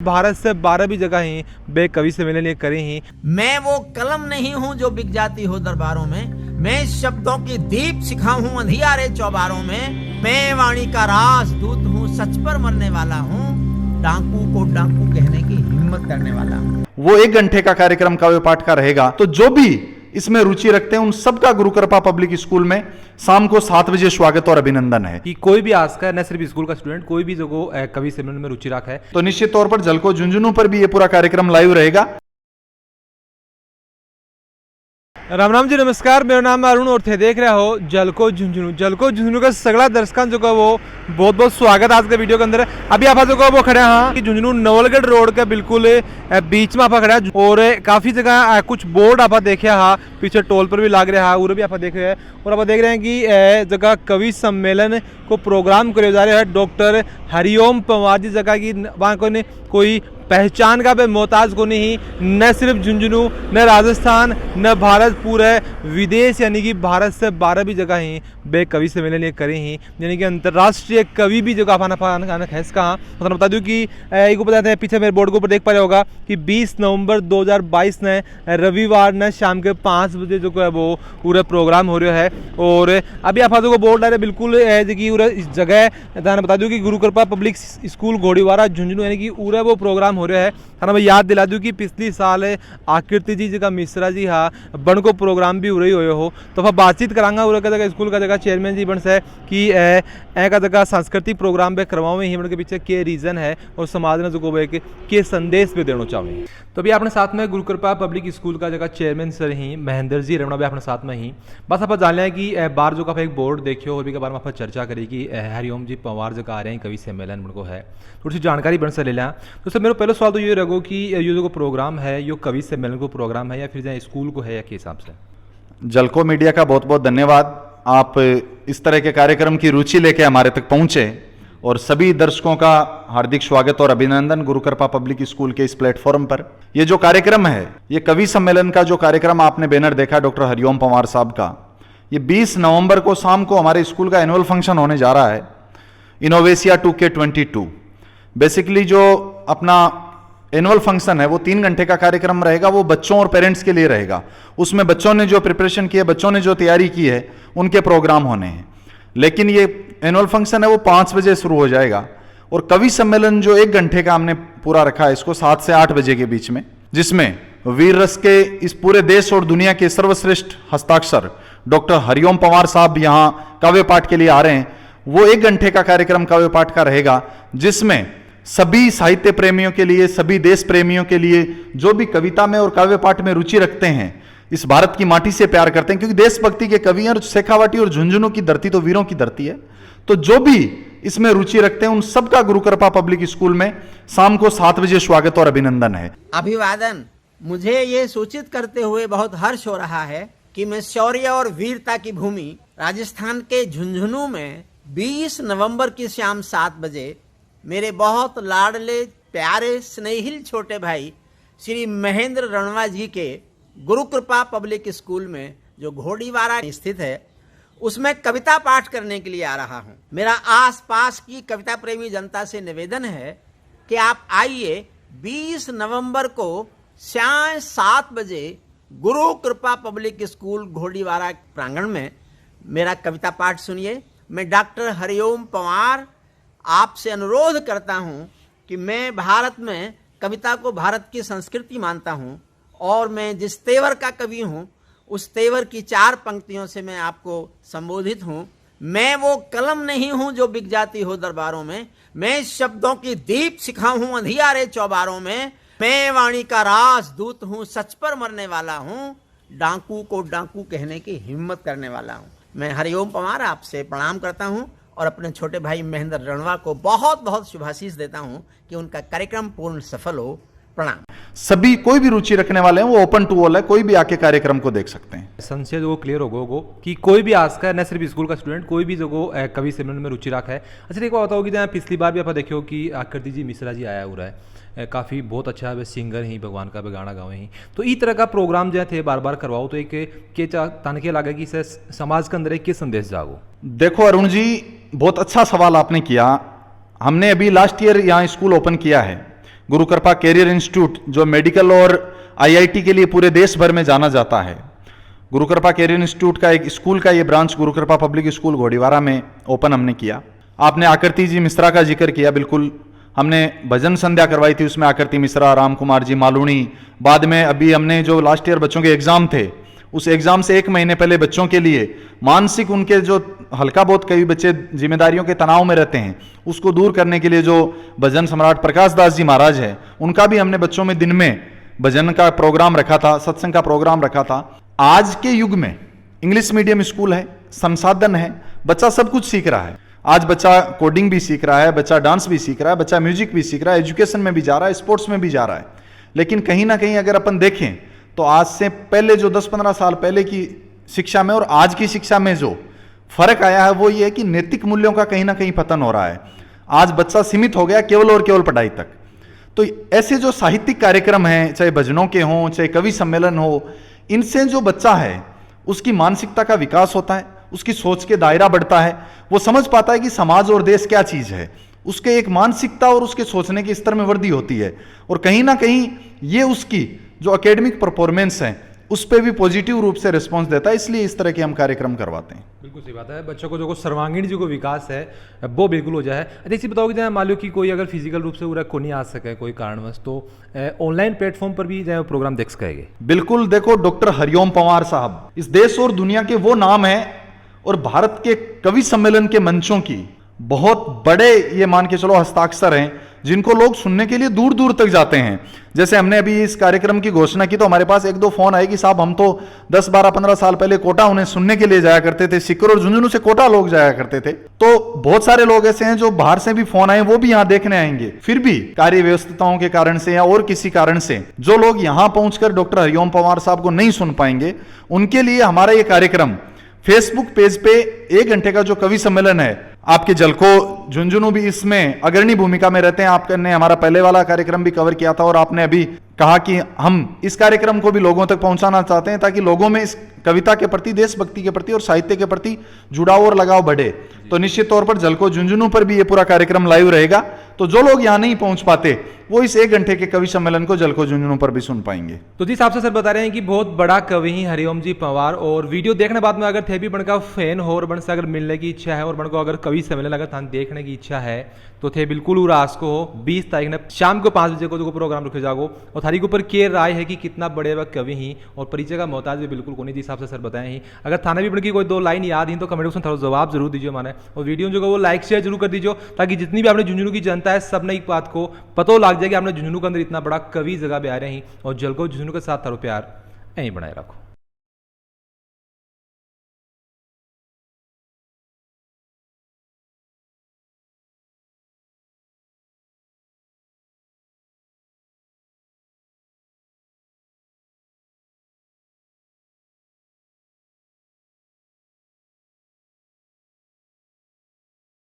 भारत से 12 जगह ही बे कवि सम्मेलन ये करे ही। मैं वो कलम नहीं हूँ जो बिक जाती हो दरबारों में, मैं शब्दों की दीप शिखा हूँ अंधियारे चौबारों में, मैं वाणी का राज दूत हूँ, सच पर मरने वाला हूँ, डाकू को डाकू कहने की हिम्मत करने वाला हूँ। वो 1 घंटे का कार्यक्रम काव्य पाठ का रहेगा, तो जो भी इसमें रुचि रखते हैं उन सबका गुरु कृपा पब्लिक स्कूल में शाम को 7 बजे स्वागत और अभिनंदन है। कि कोई भी आज का न सिर्फ स्कूल का स्टूडेंट, कोई भी जो कवि सम्मेलन में रुचि रखा है तो निश्चित तौर पर जलको झुंझुनू पर भी ये पूरा कार्यक्रम लाइव रहेगा। राम राम जी, नमस्कार। मेरा नाम है अरुण और थे देख रहे हो जलको झुंझुनू। जलको झुंझुनू का सगला दर्शकों जो का वो बहुत बहुत स्वागत आज के वीडियो के अंदर। अभी आप जो वो खड़े हैं कि झुंझुनू नवलगढ़ रोड के बिल्कुल बीच में आप खड़े हैं और काफ़ी जगह कुछ बोर्ड आप देखे हाँ, पीछे टोल पर भी लाग रहे हैं, उरे भी आप देख रहे हैं। और आप देख रहे हैं कि जगह कवि सम्मेलन को प्रोग्राम करे जा रहे हैं। डॉक्टर हरिओम पंवार जी जगह की वहाँ को कोई पहचान का मोहताज को नहीं, न सिर्फ झुंझुनू, न राजस्थान, न भारत, पूरे विदेश यानी कि भारत से 12 जगह ही बे कवि सम्मेलन ये करे ही, यानी कि अंतर्राष्ट्रीय कवि भी जगह आना है इसका। मतलब बता दूं कि एक बताते हैं पीछे मेरे बोर्ड के ऊपर देख पा रहे होगा कि 20 नवंबर 2022 ने रविवार ने शाम के 5 बजे जो है वो पूरा प्रोग्राम हो रहा है। और अभी आप को बोर्ड आ रहे बिल्कुल इस जगह बता दूं कि गुरु कृपा पब्लिक स्कूल घोड़ीवारा झुंझुनू यानी कि पूरा वो प्रोग्राम हो रहा है। हाँ, मैं याद दिला दूं कि पिछली साल आकृति जी जगह मिश्रा जी हाँ बन को प्रोग्राम भी हो रही हो तो फिर बातचीत करांगा उरा का जगह स्कूल का जगह चेयरमैन जी बन से कि का जगह सांस्कृतिक प्रोग्राम पे करवाओ ही बन के पीछे के रीज़न है और समाज ने जो के संदेश पे देना चाहे। तो अभी अपने साथ में गुरु कृपा पब्लिक स्कूल का जगह चेयरमैन सर ही महेंद्र जी रमणा भी अपने साथ में ही। बस आप जान लें कि बार जो का एक बोर्ड देखियो और भी के बारे में आप चर्चा करी कि हरिओम जी पंवार जगह आ रहे हैं कवि सम्मेलन उनको है, थोड़ी सी जानकारी बन से ले लें। तो सर मेरा पहला सवाल तो ये रहो कि ये जो प्रोग्राम है ये कवि सम्मेलन को प्रोग्राम है या फिर जहाँ स्कूल को है या के हिसाब से? जलको मीडिया का बहुत बहुत धन्यवाद, आप इस तरह के कार्यक्रम की रुचि लेके हमारे तक पहुंचे और सभी दर्शकों का हार्दिक स्वागत और अभिनंदन गुरु कृपा पब्लिक स्कूल के इस प्लेटफॉर्म पर। ये जो कार्यक्रम है ये कवि सम्मेलन का जो कार्यक्रम आपने बैनर देखा डॉक्टर हरिओम पंवार साहब का, ये 20 नवंबर को शाम को हमारे स्कूल का एनुअल फंक्शन होने जा रहा है, इनोवेशिया 2K22। बेसिकली जो अपना एनुअल फंक्शन है वो 3 घंटे का कार्यक्रम रहेगा, वो बच्चों और पेरेंट्स के लिए रहेगा। उसमें बच्चों ने जो प्रिपरेशन की है, बच्चों ने जो तैयारी की है, उनके प्रोग्राम होने हैं। लेकिन ये एनुअल फंक्शन है वो 5 बजे शुरू हो जाएगा और कवि सम्मेलन जो 1 घंटे का हमने पूरा रखा है इसको 7 से 8 बजे के बीच में, जिसमें वीर रस के इस पूरे देश और दुनिया के सर्वश्रेष्ठ हस्ताक्षर डॉक्टर हरिओम पंवार साहब यहाँ काव्य पाठ के लिए आ रहे हैं। वो 1 घंटे का कार्यक्रम काव्य पाठ का रहेगा, जिसमें सभी साहित्य प्रेमियों के लिए, सभी देश प्रेमियों के लिए, जो भी कविता में और काव्य पाठ में रुचि रखते हैं, इस भारत की माटी से प्यार करते हैं, क्योंकि देशभक्ति के कवि हैं और शेखावाटी और झुंझुनू की धरती तो वीरों की धरती है। तो जो भी इसमें रुचि रखते हैं उन सबका गुरु कृपा पब्लिक स्कूल में शाम को 7 बजे स्वागत और अभिनंदन है। अभिवादन। मुझे ये सूचित करते हुए बहुत हर्ष हो रहा है कि मैं शौर्य और वीरता की भूमि राजस्थान के झुंझुनू में 20 नवंबर की शाम 7 बजे मेरे बहुत लाडले प्यारे स्नेहिल छोटे भाई श्री महेंद्र रणवा जी के गुरु कृपा पब्लिक स्कूल में जो घोड़ीवारा स्थित है उसमें कविता पाठ करने के लिए आ रहा हूं। मेरा आसपास की कविता प्रेमी जनता से निवेदन है कि आप आइए 20 नवंबर को शाम 7 बजे गुरु कृपा पब्लिक स्कूल घोड़ीवारा प्रांगण में मेरा कविता पाठ सुनिए। मैं डॉक्टर हरिओम पंवार आपसे अनुरोध करता हूं कि मैं भारत में कविता को भारत की संस्कृति मानता हूं और मैं जिस तेवर का कवि हूं उस तेवर की 4 पंक्तियों से मैं आपको संबोधित हूं। मैं वो कलम नहीं हूं जो बिक जाती हो दरबारों में, मैं शब्दों की दीप शिखा हूं अंधियारे चौबारों में, मैं वाणी का राज दूत हूं, सच पर मरने वाला हूं, डाकू को डाकू कहने की हिम्मत करने वाला हूं। मैं हरिओम पंवार आपसे प्रणाम करता हूं और अपने छोटे भाई महेंद्र रणवा को बहुत बहुत शुभाशीष देता हूं कि उनका कार्यक्रम पूर्ण सफल हो। प्रणाम। सभी कोई भी रुचि रखने वाले हैं वो ओपन टू ऑल है, कोई भी आके कार्यक्रम को देख सकते हैं। संशय जो क्लियर होगा कि कोई भी आज का न सिर्फ स्कूल का स्टूडेंट, कोई भी जो कवि सम्मेलन में रुचि रखा है। अच्छा एक बात होगी, जहाँ पिछली बार भी आप देखो कि आकृति जी मिश्रा जी आया हुआ है, काफ़ी बहुत अच्छा है, सिंगर ही भगवान का गाना गावे ही। तो इस तरह का प्रोग्राम जो थे बार बार करवाओ तो एक के तानके लगे कि समाज के अंदर एक के संदेश जागो। देखो अरुण जी, बहुत अच्छा सवाल आपने किया। हमने अभी लास्ट ईयर यहाँ स्कूल ओपन किया है, गुरु कृपा कैरियर इंस्टीट्यूट जो मेडिकल और आईआईटी के लिए पूरे देश भर में जाना जाता है, गुरु कृपा कैरियर इंस्टीट्यूट का एक स्कूल का ये ब्रांच गुरु कृपा पब्लिक स्कूल घोड़ीवारा में ओपन हमने किया। आपने आकृति जी मिश्रा का जिक्र किया, बिल्कुल हमने भजन संध्या करवाई थी, उसमें आकृति मिश्रा, राम कुमार जी मालूणी। बाद में अभी हमने जो लास्ट ईयर बच्चों के एग्जाम थे, उस एग्जाम से 1 महीने पहले बच्चों के लिए मानसिक उनके जो हल्का बहुत कई बच्चे जिम्मेदारियों के तनाव में रहते हैं, उसको दूर करने के लिए जो भजन सम्राट प्रकाश दास जी महाराज है, उनका भी हमने बच्चों में दिन में भजन का प्रोग्राम रखा था, सत्संग का प्रोग्राम रखा था। आज के युग में इंग्लिश मीडियम स्कूल है, संसाधन है, बच्चा सब कुछ सीख रहा है। आज बच्चा कोडिंग भी सीख रहा है, बच्चा डांस भी सीख रहा है, बच्चा म्यूजिक भी सीख रहा है, एजुकेशन में भी जा रहा है, स्पोर्ट्स में भी जा रहा है। लेकिन कहीं ना कहीं अगर अपन देखें तो आज से पहले जो 10-15 साल पहले की शिक्षा में और आज की शिक्षा में जो फर्क आया है वो ये है कि नैतिक मूल्यों का कहीं ना कहीं पतन हो रहा है। आज बच्चा सीमित हो गया केवल और केवल पढ़ाई तक। तो ऐसे जो साहित्यिक कार्यक्रम हैं, चाहे भजनों के हों, चाहे कवि सम्मेलन हो, इनसे जो बच्चा है उसकी मानसिकता का विकास होता है, उसकी सोच के दायरा बढ़ता है, वो समझ पाता है कि समाज और देश क्या चीज है, उसके एक मानसिकता और उसके सोचने के स्तर में वृद्धि होती है। और कहीं ना कहीं ये उसकी जो एकेडमिक परफॉर्मेंस है उस पर भी पॉजिटिव रूप से रिस्पॉन्स देता है, इसलिए इस तरह के हम कार्यक्रम करवाते हैं। बिल्कुल सही बात है, बच्चों को जो सर्वांगीण जो को विकास है वो बिल्कुल हो जाए। अच्छा इसी बताओ कि जहाँ मान लो कि कोई अगर फिजिकल रूप से पूरा को नहीं आ सके कोई कारणवश, तो ऑनलाइन प्लेटफॉर्म पर भी जो प्रोग्राम देख सकेंगे? बिल्कुल, देखो डॉक्टर हरिओम पंवार साहब इस देश और दुनिया के वो नाम है और भारत के कवि सम्मेलन के मंचों की बहुत बड़े ये मान के चलो हस्ताक्षर हैं, जिनको लोग सुनने के लिए दूर दूर तक जाते हैं। जैसे हमने अभी इस कार्यक्रम की घोषणा की तो हमारे पास 1-2 फोन आए कि साहब हम तो 10, 12, 15 साल पहले कोटा उन्हें सुनने के लिए जाया करते थे, सीकर और झुंझुनू से कोटा लोग जाया करते थे। तो बहुत सारे लोग ऐसे हैं जो बाहर से भी फोन आए, वो भी यहाँ देखने आएंगे। फिर भी कार्य व्यस्तताओं के कारण से या और किसी कारण से जो लोग यहाँ पहुंचकर डॉक्टर हरिओम पंवार साहब को नहीं सुन पाएंगे, उनके लिए हमारा ये कार्यक्रम फेसबुक पेज पे 1 घंटे का जो कवि सम्मेलन है, आपके जलको झुंझुनू भी इसमें अग्रणी भूमिका में रहते हैं। आपने हमारा पहले वाला कार्यक्रम भी कवर किया था और आपने अभी कहा कि हम इस कार्यक्रम को भी लोगों तक पहुंचाना चाहते हैं ताकि लोगों में इस कविता के प्रति, देशभक्ति के प्रति और साहित्य के प्रति जुड़ाव और लगाव बढ़े। तो निश्चित तौर पर जलको झुंझुनू पर भी ये पूरा कार्यक्रम लाइव रहेगा, तो जो लोग यहाँ नहीं पहुंच पाते वो इस 1 घंटे के कवि सम्मेलन को जलको झुंझुनू पर भी सुन पाएंगे। तो जिस हिसाब से सर बता रहे हैं कि बहुत बड़ा कवि ही हरिओम जी पंवार, और वीडियो देखने बाद में अगर थे भी बनका फैन हो और बन से अगर मिलने की इच्छा है और बन को अगर कवि सम्मेलन अगर थान देखने की इच्छा है तो थे बिल्कुल उरास को 20 तारीख ने शाम को 5 बजे को जो प्रोग्राम रखे जागो। और थारी के ऊपर के राय है कि कितना बड़े वह कवि ही और परिचय का मोहताज भी बिल्कुल को नहीं, जिस हिसाब से सर बताए ही। अगर थाने भी बन की कोई 2 लाइन याद ही तो कमेंट बॉक्स में थोड़ा जवाब जरूर दीजिए माने, और वीडियो जो वो लाइक शेयर जरूर कर दीजिए ताकि जितनी भी आपने झुंझुनू की जनता है सब ने एक बात को पता लग जाए कि आपने झुंझुनू के अंदर इतना बड़ा कवि जगह पे आ रहे हैं और जलको झुंझुनू के साथ थारो प्यार यहीं बनाए रखो।